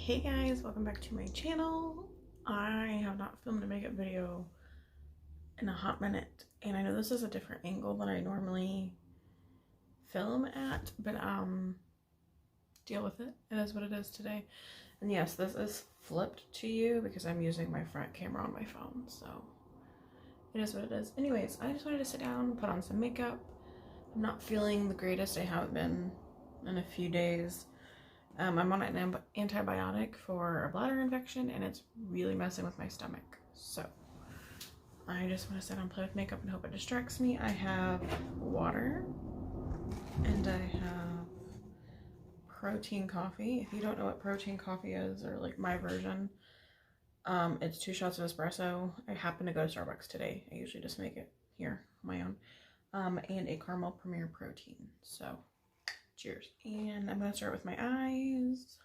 Hey guys, welcome back to my channel. I have not filmed a makeup video in a hot minute, and I know this is a different angle than I normally film at, but deal with it. It is what it is today. And yes, this is flipped to you because I'm using my front camera on my phone, so it is what it is. Anyways, I just wanted to sit down, put on some makeup. I'm not feeling the greatest. I haven't been in a few days. I'm on an antibiotic for a bladder infection, and it's really messing with my stomach. So I just want to sit down and play with makeup and hope it distracts me. I have water and I have protein coffee. If you don't know what protein coffee is, or like my version, it's 2 shots of espresso. I happen to go to Starbucks today. I usually just make it here on my own. And a caramel premier protein. So cheers. And I'm gonna start with my eyes.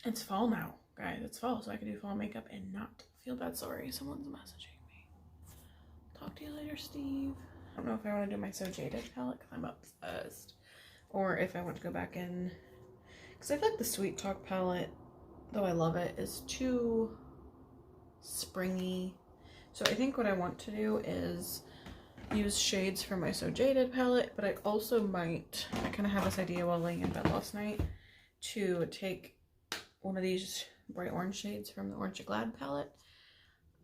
It's fall now, guys. It's fall, so I can do fall makeup and not feel bad. Sorry, someone's messaging me. Talk to you later, Steve. I don't know if I want to do my So Jaded palette because I'm obsessed, or if I want to go back in, because I feel like the Sweet Talk palette, though I love it, is too springy. So I think what I want to do is use shades from my So Jaded palette, but I also might, I kind of have this idea while laying in bed last night to take one of these bright orange shades from the Orange to Glad palette,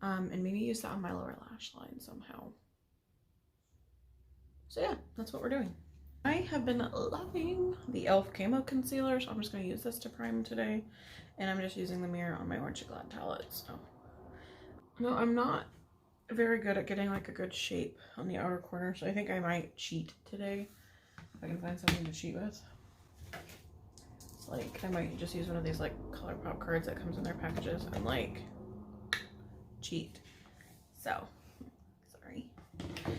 and maybe use that on my lower lash line somehow. So yeah, that's what we're doing. I have been loving the e.l.f. Camo Concealer, so I'm just going to use this to prime today, and I'm just using the mirror on my Orange to Glad palette. So no, I'm not very good at getting like a good shape on the outer corner, so I think I might cheat today if I can find something to cheat with. Like, I might just use one of these like ColourPop cards that comes in their packages and like cheat. So sorry.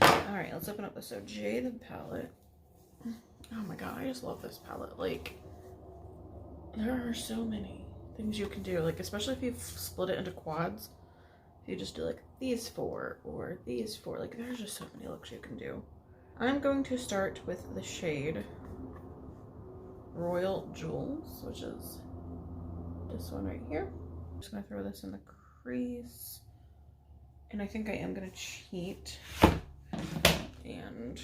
All right, let's open up the So Jaded palette. Oh my god, I just love this palette. Like, there are so many things you can do, like especially if you split it into quads. If you just do like these 4 or these 4, like there's just so many looks you can do. I'm going to start with the shade Royal Jewels, which is this one right here. I'm just gonna throw this in the crease, and I think I am gonna cheat and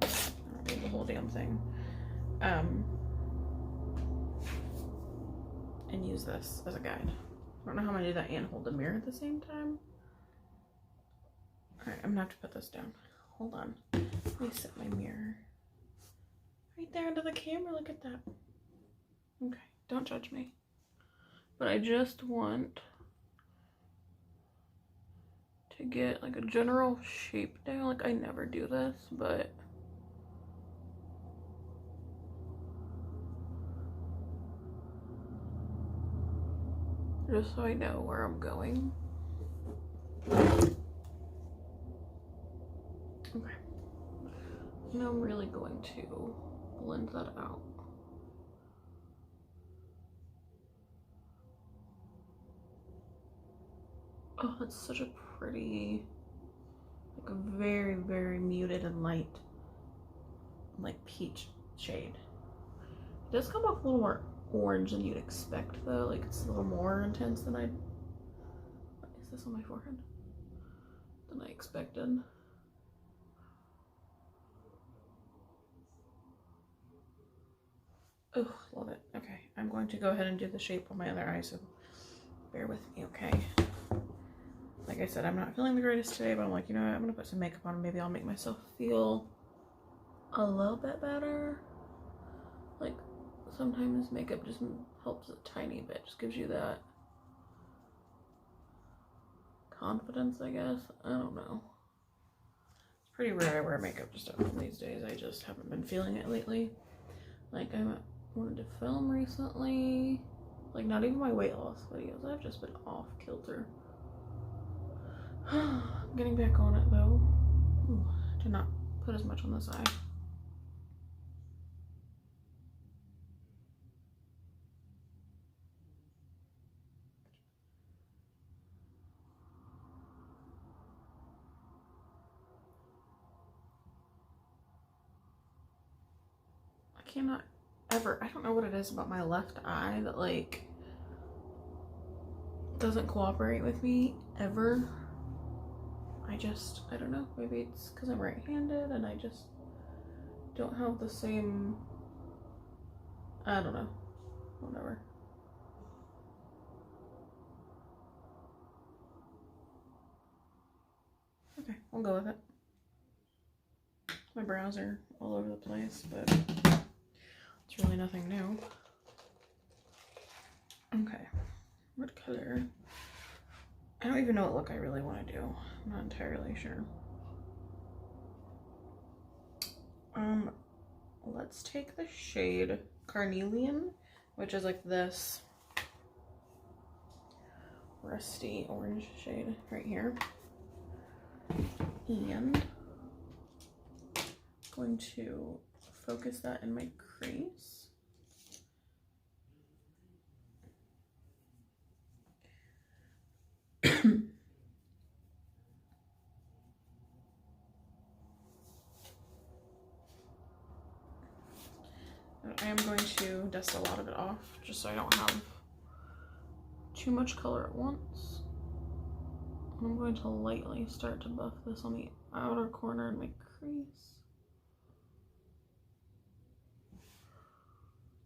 I'll do the whole damn thing, and use this as a guide. I don't know how I'm gonna do that and hold the mirror at the same time. All right, I'm gonna have to put this down. Hold on, let me set my mirror right there under the camera. Look at that. Okay, don't judge me. But I just want to get like a general shape down. Like, I never do this, but just so I know where I'm going. Okay. Now I'm really going to blend that out. Oh, that's such a pretty, like a very, very muted and light, like peach shade. It does come off a little more orange than you'd expect though. Like, it's a little more intense than is this on my forehead? Than I expected. Oh, love it. Okay, I'm going to go ahead and do the shape on my other eye, so bear with me, okay? Like I said, I'm not feeling the greatest today, but I'm like, you know what, I'm gonna put some makeup on and maybe I'll make myself feel a little bit better. Like, sometimes makeup just helps a tiny bit, just gives you that confidence, I guess. I don't know. It's pretty rare I wear makeup just at home these days. I just haven't been feeling it lately. Like, I wanted to film recently. Like, not even my weight loss videos. I've just been off kilter. I'm getting back on it though. Ooh, did not put as much on this eye. I cannot ever. I don't know what it is about my left eye that like doesn't cooperate with me ever. I don't know, maybe it's because I'm right-handed and I just don't have the same, I don't know, whatever. Okay, we'll go with it. My brows are all over the place, but it's really nothing new. Okay, what color? I don't even know what look I really want to do. I'm not entirely sure. Let's take the shade Carnelian, which is like this rusty orange shade right here. And I'm going to focus that in my crease. I am going to dust a lot of it off just so I don't have too much color at once. And I'm going to lightly start to buff this on the outer corner in my crease.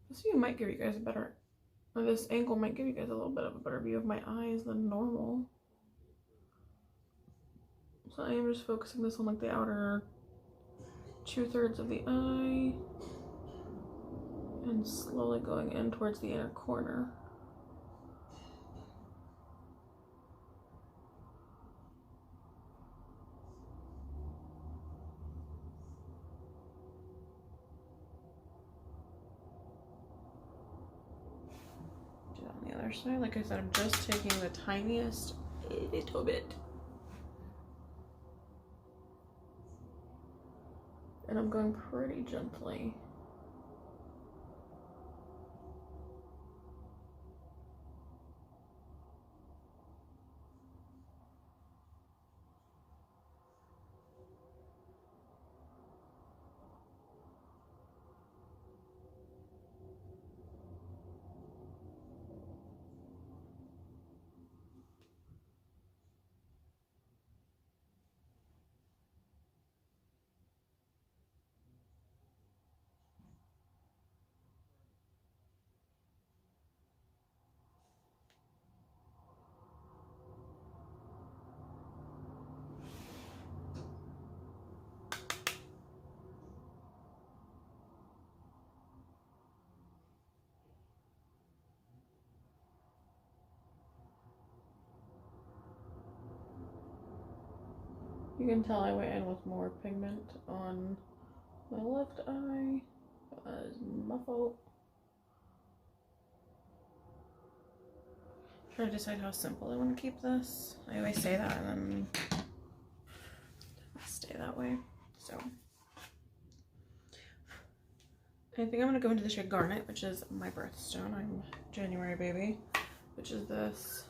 This view might give you guys a better, or this angle might give you guys a little bit of a better view of my eyes than normal. So I am just focusing this on like the outer 2/3 of the eye and slowly going in towards the inner corner. Do that on the other side. Like I said, I'm just taking the tiniest little bit. And I'm going pretty gently. You can tell I went in with more pigment on my left eye. That is my fault. Try to decide how simple I want to keep this. I always say that and then I stay that way. So I think I'm going to go into the shade Garnet, which is my birthstone. I'm January baby, which is this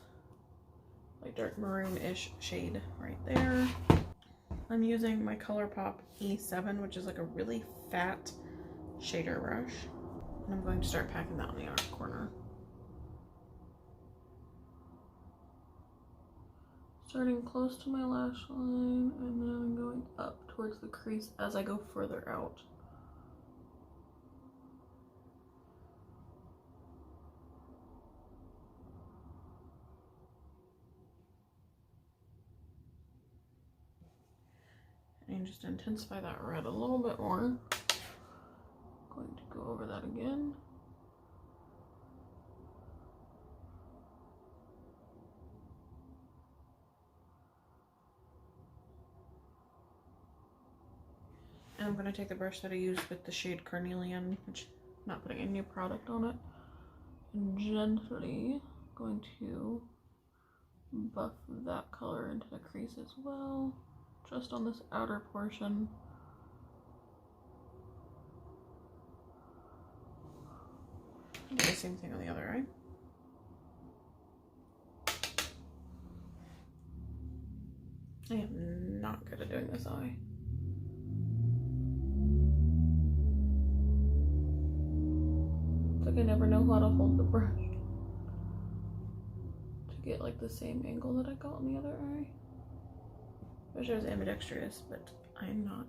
like dark maroon-ish shade right there. I'm using my ColourPop E7, which is like a really fat shader brush. And I'm going to start packing that on the outer corner. Starting close to my lash line and then going up towards the crease as I go further out. And just intensify that red a little bit more. Going to go over that again. And I'm going to take the brush that I used with the shade Carnelian, which I'm not putting any new product on it, and gently going to buff that color into the crease as well, just on this outer portion. Do the same thing on the other eye. I am not good at doing this eye. like I never know how to hold the brush to get like the same angle that I got on the other eye. I wish I was ambidextrous, but I'm not.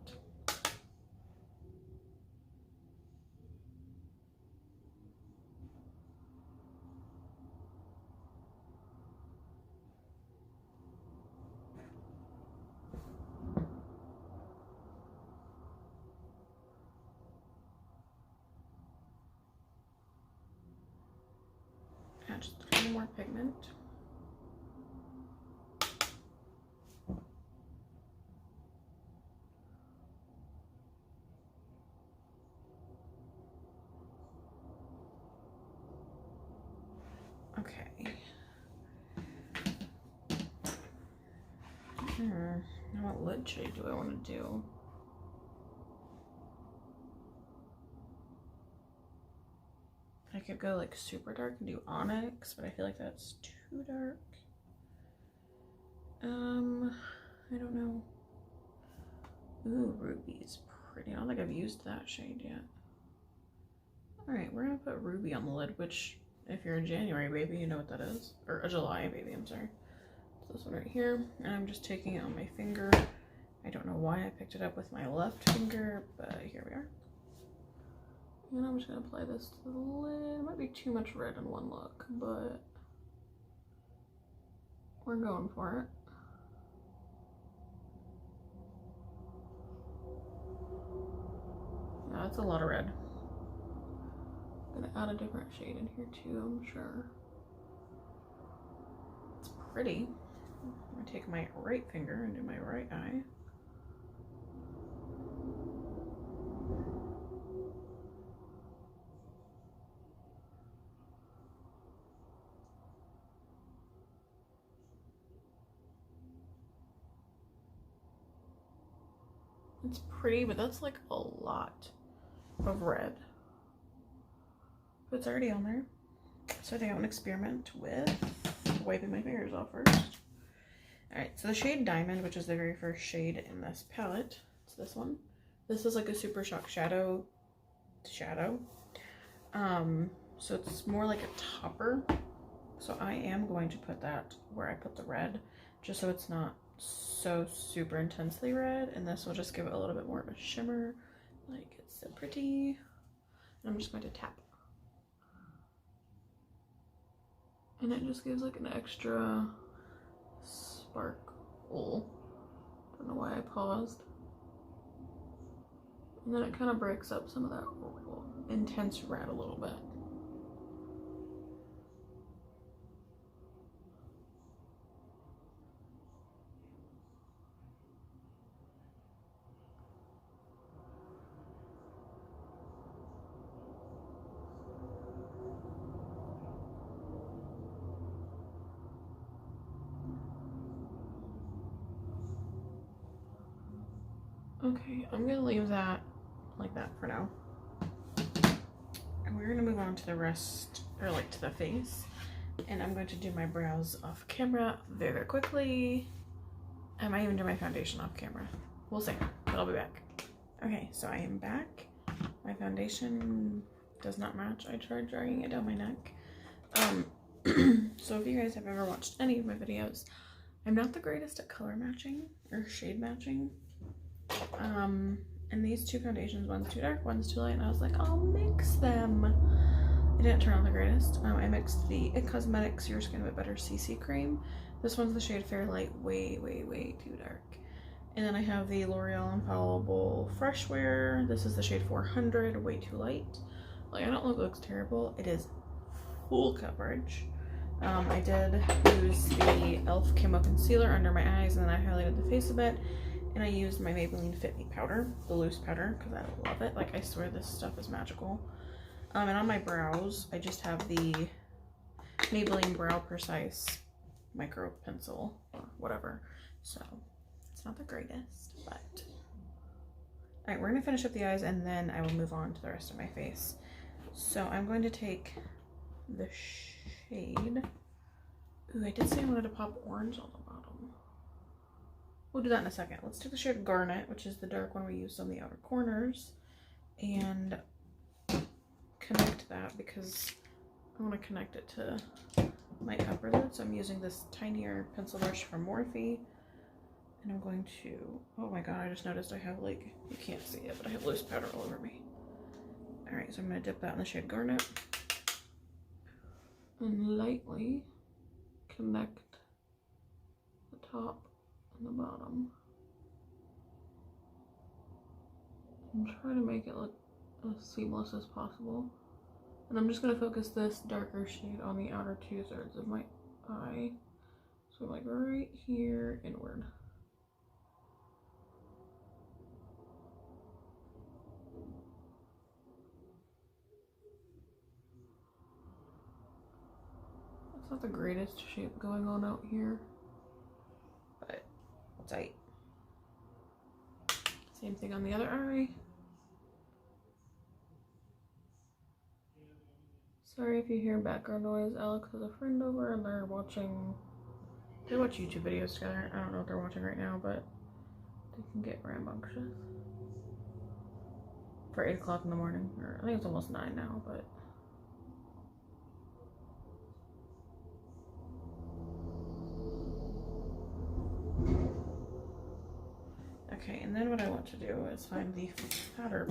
Add just a little more pigment. Okay. Now what lid shade do I want to do? I could go like super dark and do onyx, but I feel like that's too dark. I don't know. Ooh, ruby's pretty. I don't think I've used that shade yet. Alright, we're gonna put ruby on the lid, which if you're a January baby, you know what that is. Or a July baby, I'm sorry. It's this one right here. And I'm just taking it on my finger. I don't know why I picked it up with my left finger, but here we are. And I'm just gonna apply this to the lid. It might be too much red in one look, but we're going for it. Yeah, that's a lot of red. I'm gonna add a different shade in here too, I'm sure. It's pretty. I'm gonna take my right finger and do my right eye. It's pretty, but that's like a lot of red. But it's already on there. So I think I want to experiment with wiping my fingers off first. Alright, so the shade Diamond, which is the very first shade in this palette, it's this one. This is like a Super Shock shadow. So it's more like a topper. So I am going to put that where I put the red, just so it's not so super intensely red, and this will just give it a little bit more of a shimmer. Like, it's so pretty. And I'm just going to tap. And it just gives like an extra sparkle. Don't know why I paused. And then it kind of breaks up some of that intense red a little bit. Okay, I'm gonna leave that like that for now. And we're gonna move on to the rest, or like to the face. And I'm going to do my brows off camera very, very quickly. I might even do my foundation off camera. We'll see, but I'll be back. Okay, so I am back. My foundation does not match. I tried dragging it down my neck. So if you guys have ever watched any of my videos, I'm not the greatest at color matching or shade matching. And these two foundations, one's too dark, one's too light, and I was like, I'll mix them. It didn't turn out the greatest. I mixed the It Cosmetics Your Skin But Better CC cream. This one's the shade Fairlight, way, way, way too dark. And then I have the L'Oreal Infallible Fresh Wear. This is the shade 400, way too light. Like, I don't look, it looks terrible. It is full coverage. I did use the e.l.f. Camo Concealer under my eyes, and then I highlighted the face a bit. And I used my Maybelline Fit Me powder, the loose powder, because I love it. Like, I swear this stuff is magical. And on my brows, I just have the Maybelline Brow Precise micro pencil or whatever. So it's not the greatest, but all right, we're gonna finish up the eyes and then I will move on to the rest of my face. So I'm going to take the shade. Ooh, I did say I wanted to pop orange on the bottom. We'll do that in a second. Let's take the shade Garnet, which is the dark one we used on the outer corners, and connect that because I want to connect it to my upper lid. So I'm using this tinier pencil brush from Morphe. And I'm going to, oh my god, I just noticed I have like, you can't see it, but I have loose powder all over me. Alright, so I'm going to dip that in the shade Garnet. And lightly connect the top and the bottom. And try to make it look as seamless as possible. And I'm just going to focus this darker shade on the outer 2/3 of my eye. So like right here inward. It's not the greatest shape going on out here, but it's tight. Same thing on the other eye. Sorry if you hear background noise. Alex has a friend over and they watch YouTube videos together. I don't know what they're watching right now, but they can get rambunctious. For 8 o'clock in the morning, or I think it's almost 9 now, but. Okay, and then what I want to do is find the fatter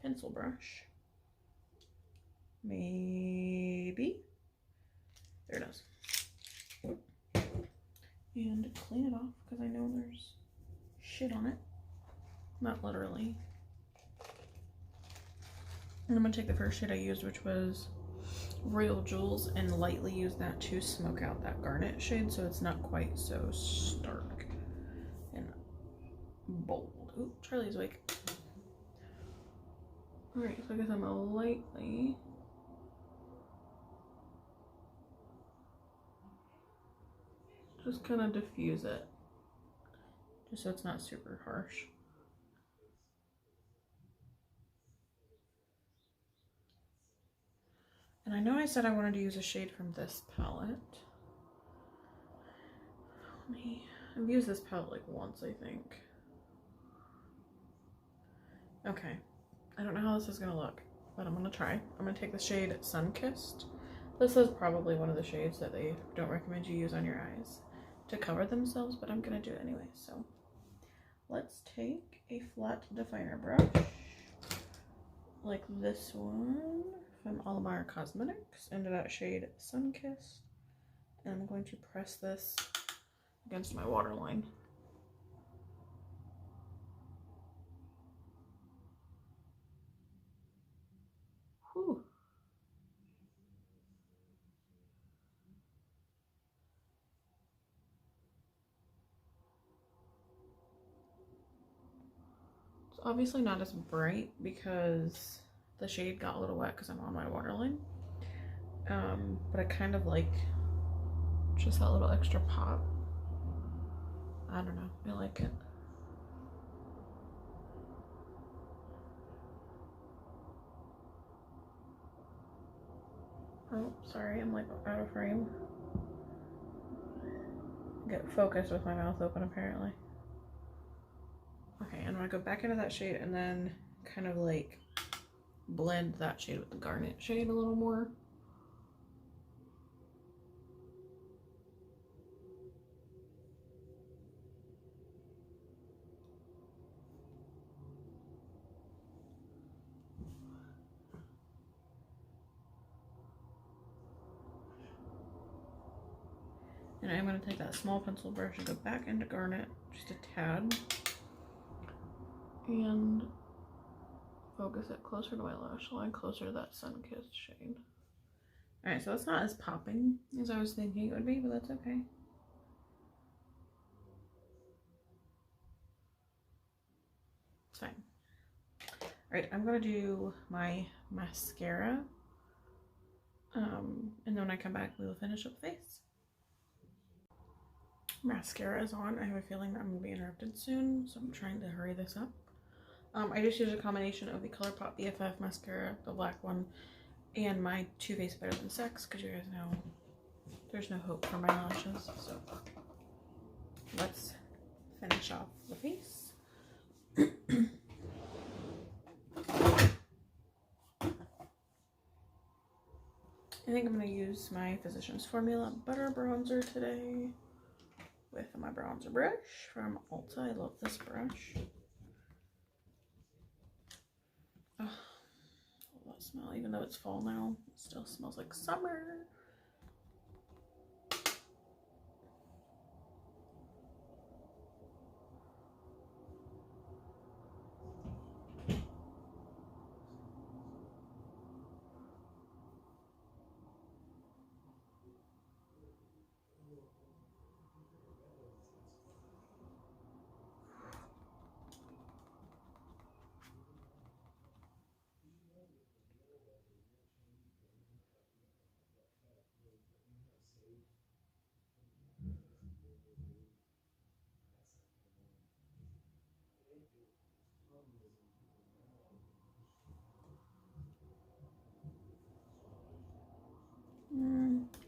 pencil brush. Maybe. There it is. And clean it off because I know there's shit on it. Not literally. And I'm going to take the first shade I used, which was Royal Jewels, and lightly use that to smoke out that Garnet shade so it's not quite so stark and bold. Ooh, Charlie's awake. Alright, so I guess I'm going to lightly just kind of diffuse it, just so it's not super harsh. And I know I said I wanted to use a shade from this palette. I've used this palette like once, I think. Okay, I don't know how this is gonna look, but I'm gonna try. I'm gonna take the shade Sunkissed. This is probably one of the shades that they don't recommend you use on your eyes to cover themselves, but I'm gonna do it anyway. So let's take a flat definer brush like this one from Alamar Cosmetics into that shade Sunkissed, and I'm going to press this against my waterline. Whew. It's obviously not as bright because the shade got a little wet because I'm on my waterline. But I kind of like just that little extra pop. I don't know, I like it. Oh, sorry, I'm like out of frame. Get focused with my mouth open apparently. Okay, and I'm gonna go back into that shade and then kind of like blend that shade with the Garnet shade a little more. And I'm going to take that small pencil brush and go back into Garnet just a tad and focus it closer to my lash line, closer to that Sunkissed shade. Alright, so it's not as popping as I was thinking it would be, but that's okay. It's fine. Alright, I'm going to do my mascara. And then when I come back, we will finish up the face. Mascara is on. I have a feeling that I'm going to be interrupted soon, so I'm trying to hurry this up. I just used a combination of the ColourPop BFF mascara, the black one, and my Too Faced Better Than Sex, because you guys know there's no hope for my lashes. So let's finish off the face. I think I'm going to use my Physicians Formula Butter Bronzer today with my bronzer brush from Ulta. I love this brush. Oh, I love that smell. Even though it's fall now, it still smells like summer.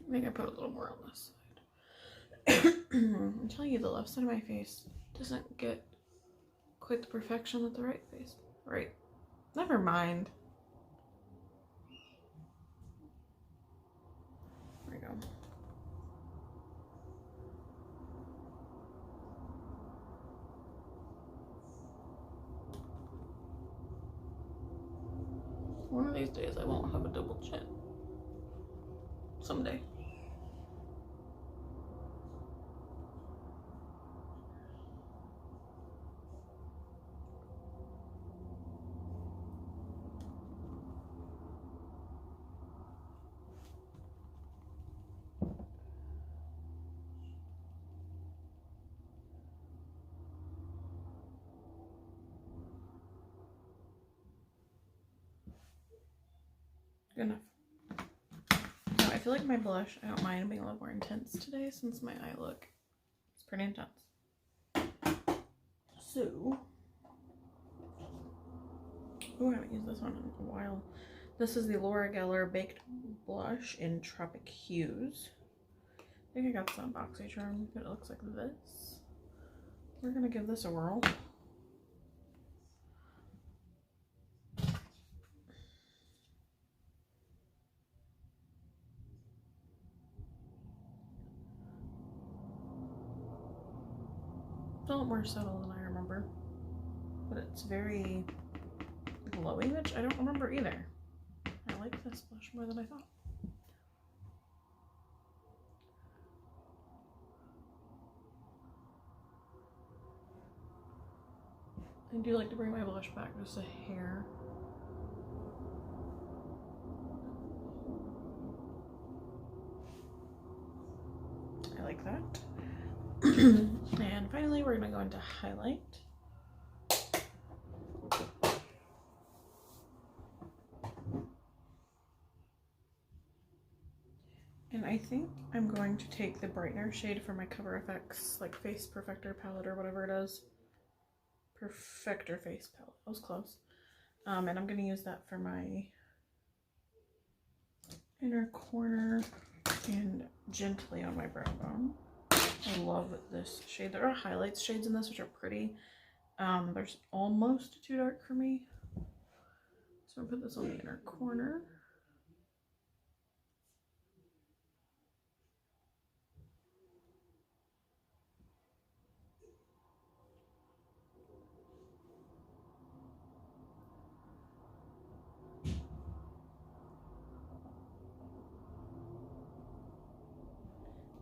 I think I put a little more on this side. I'm telling you, the left side of my face doesn't get quite the perfection that the right face. Right. Never mind. There we go. One of these days I won't have a double chin. Someday. Good enough. So I feel like my blush, I don't mind being a little more intense today since my eye look is pretty intense. So, oh, I haven't used this one in a while. This is the Laura Geller Baked Blush in Tropic Hues. I think I got this on BoxyCharm, but it looks like this. We're gonna give this a whirl. It's a lot more subtle than I remember, but it's very glowy, which I don't remember either. I like this blush more than I thought. I do like to bring my blush back just a hair. I like that. And finally, we're going to go into highlight. And I think I'm going to take the brightener shade from my Cover FX, like Face Perfector palette or whatever it is. Perfector face palette. That was close. And I'm going to use that for my inner corner and gently on my brow bone. I love this shade. There are highlights shades in this which are pretty. There's almost too dark for me. So I'm going to put this on the inner corner.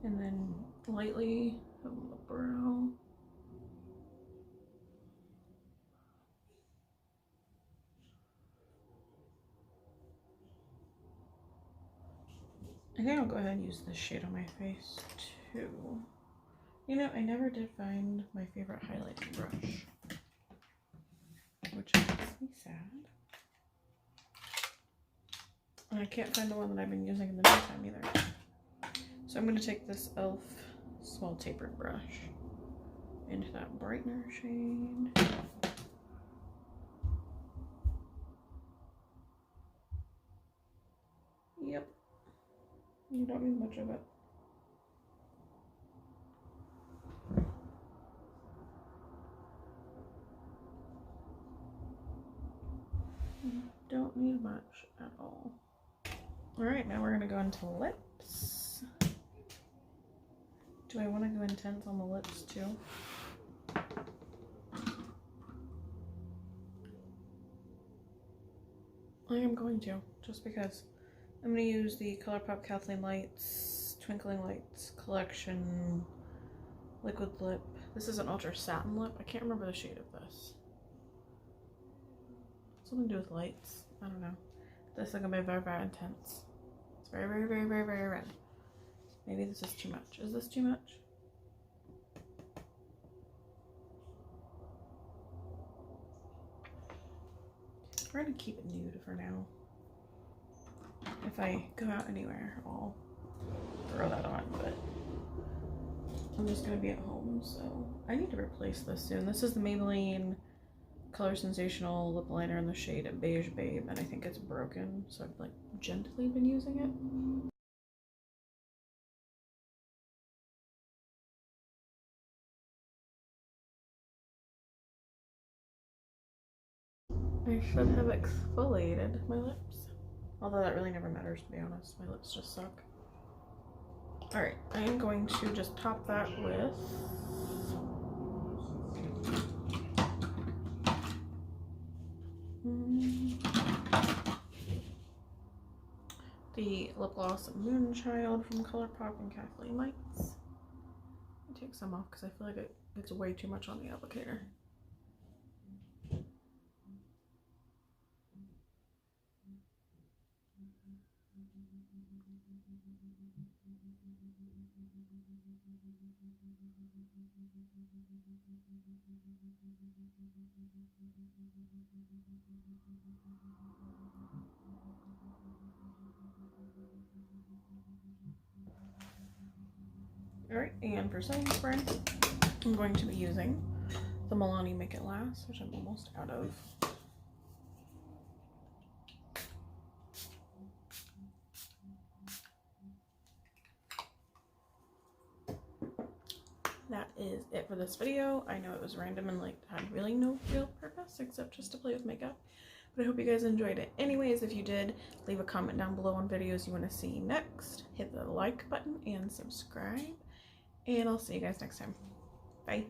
And then lightly on the brow. I think I'll go ahead and use this shade on my face too. You know, I never did find my favorite highlighting brush, which makes me sad. And I can't find the one that I've been using in the meantime either. So I'm going to take this e.l.f. small tapered brush into that brightener shade. Yep. You don't need much of it. You don't need much at all. Alright, now we're gonna go into lips. Do I want to go intense on the lips too? I am going to, just because. I'm going to use the ColourPop Kathleen Lights Twinkling Lights Collection Liquid Lip. This is an Ultra Satin Lip. I can't remember the shade of this. Something to do with lights. I don't know. This is going to be very, very intense. It's very, very, very, very, very red. Maybe this is too much. Is this too much? We're going to keep it nude for now. If I go out anywhere, I'll throw that on, but I'm just going to be at home, so I need to replace this soon. This is the Maybelline Color Sensational lip liner in the shade Beige Babe, and I think it's broken, so I've like gently been using it. I should have exfoliated my lips. Although that really never matters, to be honest. My lips just suck. Alright, I am going to just top that with the lip gloss Moonchild from ColourPop and Kathleen Lights. I'll take some off because I feel like it's way too much on the applicator. Alright, and for setting spray, I'm going to be using the Milani Make It Last, which I'm almost out of. That is it for this video. I know it was random and like had really no real purpose except just to play with makeup, but I hope you guys enjoyed it. Anyways, if you did, leave a comment down below on videos you want to see next. Hit the like button and subscribe, and I'll see you guys next time. Bye.